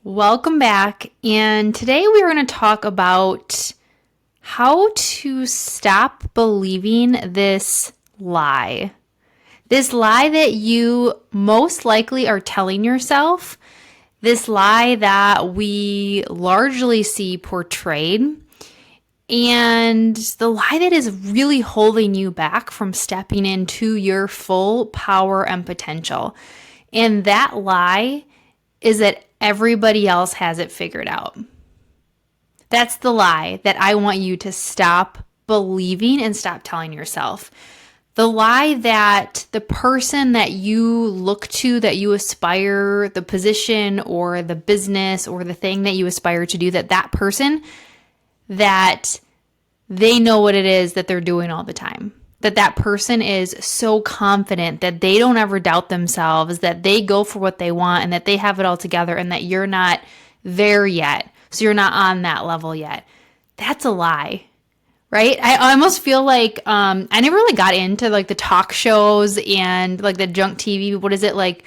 Welcome back. And today we are going to talk about how to stop believing this lie. This lie that you most likely are telling yourself, this lie that we largely see portrayed, and the lie that is really holding you back from stepping into your full power and potential. And that lie is that everybody else has it figured out. That's the lie that I want you to stop believing and stop telling yourself. The lie that the person that you look to, that you aspire, the position or the business or the thing that you aspire to do, that person, that they know what it is that they're doing all the time. That person is so confident that they don't ever doubt themselves, that they go for what they want and that they have it all together and that you're not there yet. So you're not on that level yet. That's a lie, right? I almost feel like I never really got into like the talk shows and like the junk TV. What is it like?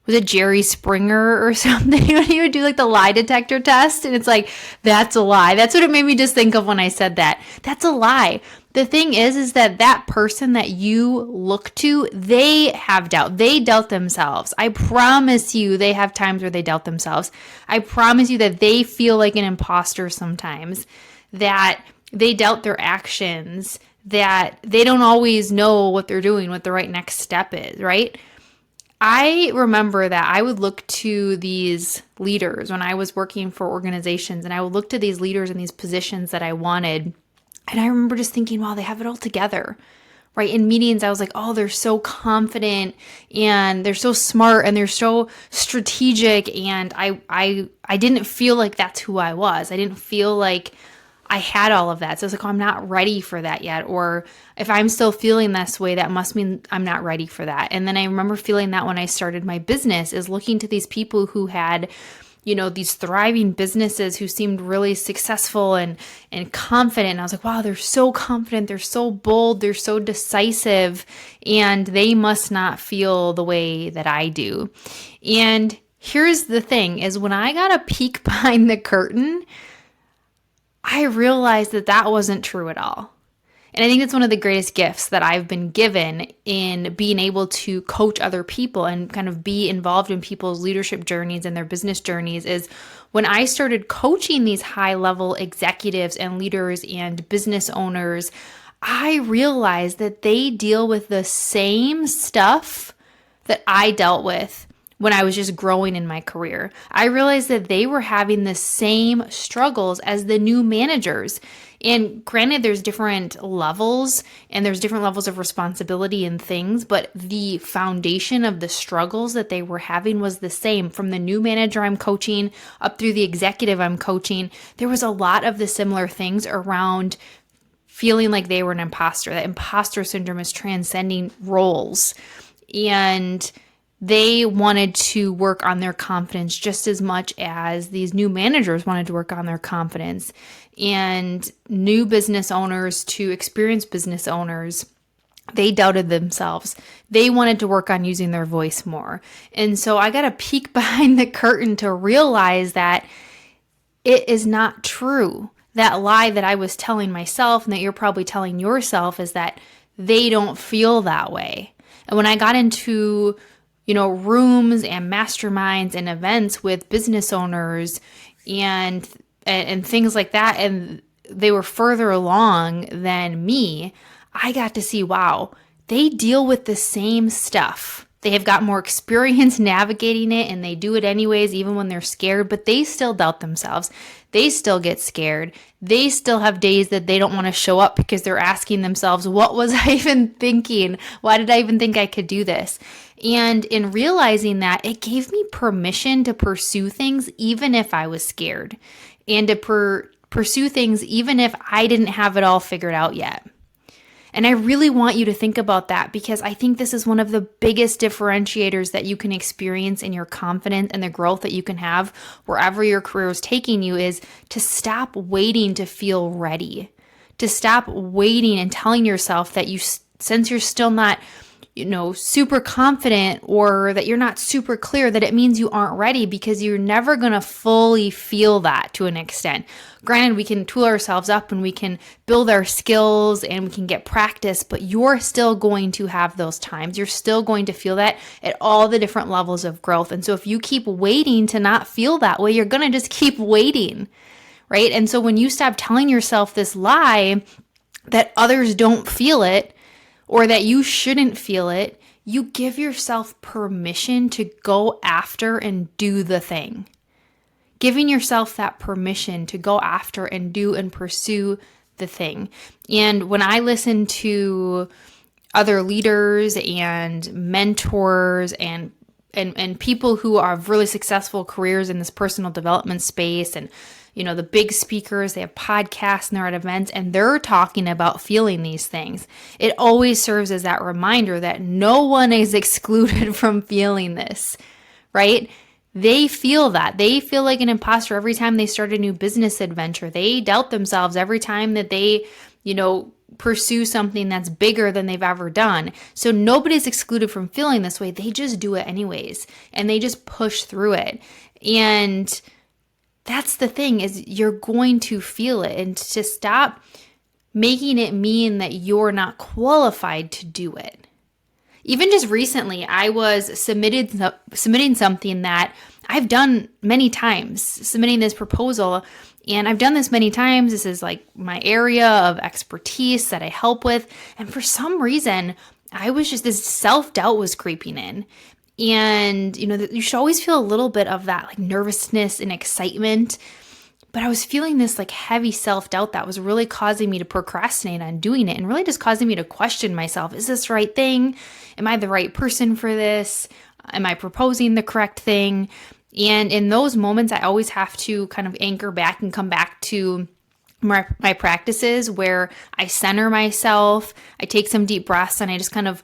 Was it Jerry Springer or something when he would do like the lie detector test? And it's like, that's a lie. That's what it made me just think of when I said that. That's a lie. The thing is that person that you look to, they have doubt. They doubt themselves. I promise you they have times where they doubt themselves. I promise you that they feel like an imposter sometimes, that they doubt their actions, that they don't always know what they're doing, what the right next step is, right? I remember that I would look to these leaders when I was working for organizations, and I would look to these leaders in these positions that I wanted. And I remember just thinking, wow, they have it all together, right? In meetings, I was like, oh, they're so confident and they're so smart and they're so strategic. And I didn't feel like that's who I was. I didn't feel like I had all of that. So I was like, oh, I'm not ready for that yet. Or if I'm still feeling this way, that must mean I'm not ready for that. And then I remember feeling that when I started my business, is looking to these people who had, these thriving businesses, who seemed really successful and confident. And I was like, wow, they're so confident. They're so bold. They're so decisive. And they must not feel the way that I do. And here's the thing is when I got a peek behind the curtain, I realized that wasn't true at all. And I think it's one of the greatest gifts that I've been given in being able to coach other people and kind of be involved in people's leadership journeys and their business journeys, is when I started coaching these high-level executives and leaders and business owners, I realized that they deal with the same stuff that I dealt with when I was just growing in my career. I realized that they were having the same struggles as the new managers. And granted, there's different levels and there's different levels of responsibility and things, but the foundation of the struggles that they were having was the same. From the new manager I'm coaching up through the executive I'm coaching, there was a lot of the similar things around feeling like they were an imposter. That imposter syndrome is transcending roles. And they wanted to work on their confidence just as much as these new managers wanted to work on their confidence. And new business owners to experienced business owners, they doubted themselves. They wanted to work on using their voice more. And so I got a peek behind the curtain to realize that it is not true. That lie that I was telling myself and that you're probably telling yourself is that they don't feel that way. And when I got into rooms and masterminds and events with business owners and things like that, and they were further along than me, I got to see, wow, they deal with the same stuff. They have got more experience navigating it, and they do it anyways, even when they're scared, but they still doubt themselves. They still get scared. They still have days that they don't want to show up because they're asking themselves, what was I even thinking? Why did I even think I could do this? And in realizing that, it gave me permission to pursue things even if I was scared, and to pursue things even if I didn't have it all figured out yet. And I really want you to think about that, because I think this is one of the biggest differentiators that you can experience in your confidence and the growth that you can have wherever your career is taking you, is to stop waiting to feel ready, to stop waiting and telling yourself that since you're still not super confident or that you're not super clear, that it means you aren't ready, because you're never going to fully feel that to an extent. Granted, we can tool ourselves up and we can build our skills and we can get practice, but you're still going to have those times. You're still going to feel that at all the different levels of growth. And so if you keep waiting to not feel that way, you're going to just keep waiting, right? And so when you stop telling yourself this lie that others don't feel it, or that you shouldn't feel it, you give yourself permission to go after and do the thing. Giving yourself that permission to go after and do and pursue the thing. And when I listen to other leaders and mentors and people who have really successful careers in this personal development space, and the big speakers, they have podcasts and they're at events and they're talking about feeling these things, it always serves as that reminder that no one is excluded from feeling this, right? They feel that. They feel like an imposter every time they start a new business adventure. They doubt themselves every time that they, pursue something that's bigger than they've ever done. So nobody's excluded from feeling this way. They just do it anyways, and they just push through it. And that's the thing, is you're going to feel it, and to stop making it mean that you're not qualified to do it. Even just recently, I was submitting something that I've done many times, submitting this proposal, and I've done this many times. This is like my area of expertise that I help with. And for some reason, this self-doubt was creeping in. And, you should always feel a little bit of that like nervousness and excitement. But I was feeling this like heavy self-doubt that was really causing me to procrastinate on doing it, and really just causing me to question myself. Is this the right thing? Am I the right person for this? Am I proposing the correct thing? And in those moments, I always have to kind of anchor back and come back to my practices where I center myself. I take some deep breaths and I just kind of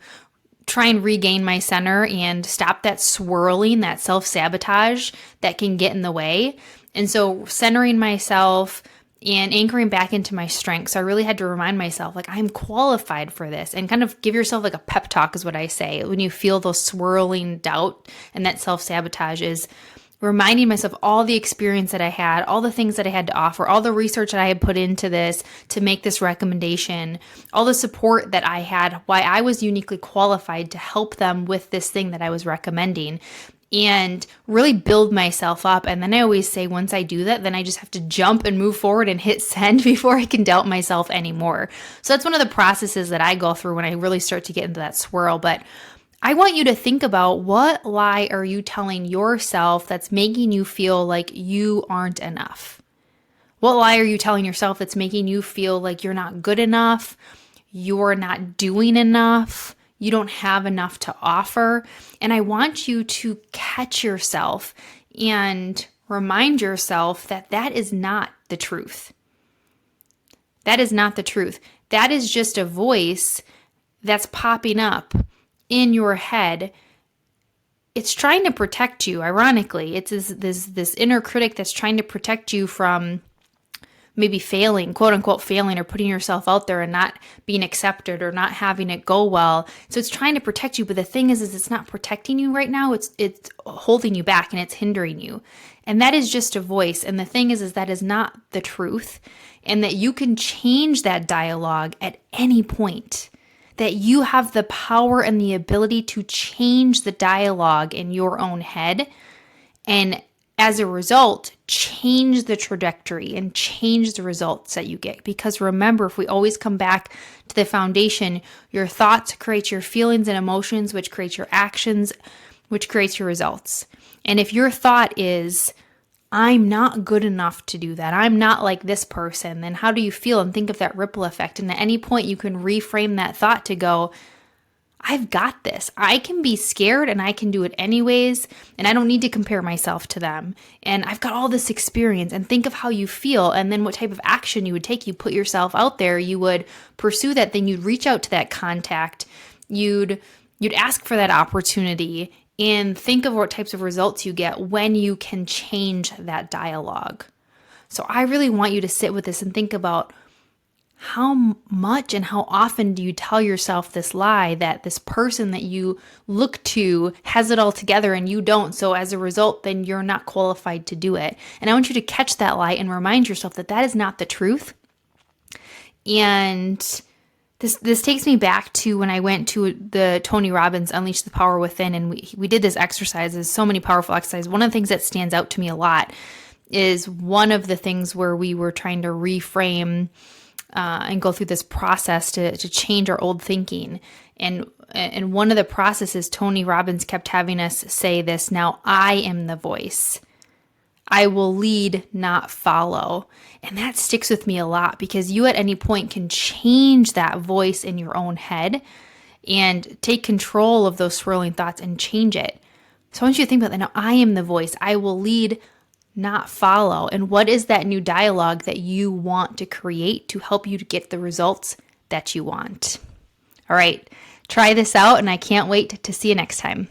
try and regain my center and stop that swirling, that self-sabotage that can get in the way. And so centering myself and anchoring back into my strength. So I really had to remind myself, like, I'm qualified for this, and kind of give yourself like a pep talk is what I say. When you feel those swirling doubt and that self-sabotage, is reminding myself all the experience that I had, all the things that I had to offer, all the research that I had put into this to make this recommendation, all the support that I had, why I was uniquely qualified to help them with this thing that I was recommending, and really build myself up. And then I always say, once I do that, then I just have to jump and move forward and hit send before I can doubt myself anymore. So that's one of the processes that I go through when I really start to get into that swirl. But I want you to think about, what lie are you telling yourself that's making you feel like you aren't enough? What lie are you telling yourself that's making you feel like you're not good enough, you're not doing enough, you don't have enough to offer? And I want you to catch yourself and remind yourself that that is not the truth. That is not the truth. That is just a voice that's popping up in your head. It's trying to protect you. Ironically, it's this inner critic that's trying to protect you from maybe failing, quote unquote failing, or putting yourself out there and not being accepted or not having it go well. So it's trying to protect you, but the thing is it's not protecting you right now. It's holding you back and it's hindering you. And that is just a voice. And the thing is that is not the truth, and that you can change that dialogue at any point. That you have the power and the ability to change the dialogue in your own head, and as a result, change the trajectory and change the results that you get. Because remember, if we always come back to the foundation, your thoughts create your feelings and emotions, which creates your actions, which creates your results. And if your thought is, I'm not good enough to do that, I'm not like this person, then how do you feel? And think of that ripple effect. And at any point you can reframe that thought to go, I've got this. I can be scared and I can do it anyways. And I don't need to compare myself to them. And I've got all this experience. And think of how you feel. And then what type of action you would take. You put yourself out there. You would pursue that thing. You'd reach out to that contact. You'd ask for that opportunity. And think of what types of results you get when you can change that dialogue. So I really want you to sit with this and think about, how much and how often do you tell yourself this lie that this person that you look to has it all together and you don't? So as a result, then you're not qualified to do it. And I want you to catch that lie and remind yourself that that is not the truth. And this takes me back to when I went to the Tony Robbins Unleash the Power Within, and we did this exercise. There's so many powerful exercises. One of the things that stands out to me a lot is one of the things where we were trying to reframe and go through this process to change our old thinking. And one of the processes, Tony Robbins kept having us say this: now I am the voice. I will lead, not follow. And that sticks with me a lot because you at any point can change that voice in your own head and take control of those swirling thoughts and change it. So I want you to think about that. Now I am the voice. I will lead, not follow. And what is that new dialogue that you want to create to help you to get the results that you want? All right, try this out, and I can't wait to see you next time.